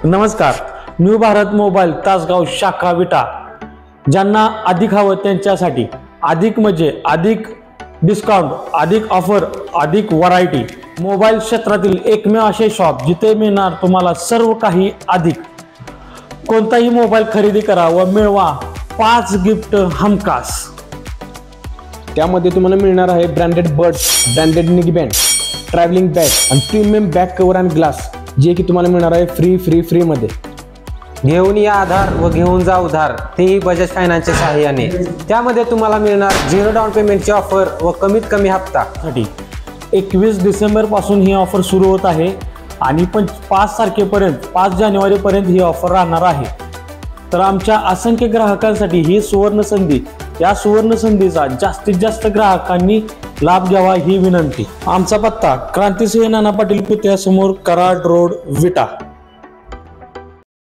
नमस्कार, new Bharat mobile Tasgaon शाखा विटा. ज्यांना अधिक हवं त्यांच्यासाठी अधिक म्हणजे अधिक डिस्काउंट, अधिक ऑफर, अधिक व्हरायटी. मोबाईल क्षेत्रातील एकमेव असे शॉप जिथे मिळणार तुम्हाला सर्व काही अधिक. कोणताही मोबाईल खरेदी करा व मिळवा 5 गिफ्ट हमखास. त्यामध्ये तुम्हाला मिळणार आहे ब्रँडेड बड्स, ब्रँडेड निगी बँड, ट्रॅव्हलिंग बॅग आणि प्रीमियम बॅक कव्हर आणि ग्लास, जे की तुम्हाला मिळणार आहे फ्री मध्ये. घेऊन या आधार व घेऊन जा उधार, तेही बजाज फायनान्सच्या सहाय्याने. त्यामध्ये तुम्हाला मिळणार 0 डाऊन पेमेंटची ऑफर व कमीत कमी हप्ता. 21 डिसेंबर पासून ही ऑफर सुरू होत आहे आणि 5 तारखेपर्यंत 5 जानेवारीपर्यंत ही ऑफर राहणार आहे. तर आमच्या असंख्य ग्राहकांसाठी ही सुवर्ण संधी. या सुवर्ण संधीचा जास्तीत जास्त ग्राहकांनी लाभ घ्यावा ही विनंती. आमचा पत्ता क्रांतिसिंह नाना पाटील पुतळ्यासमोर कराड रोड विटा.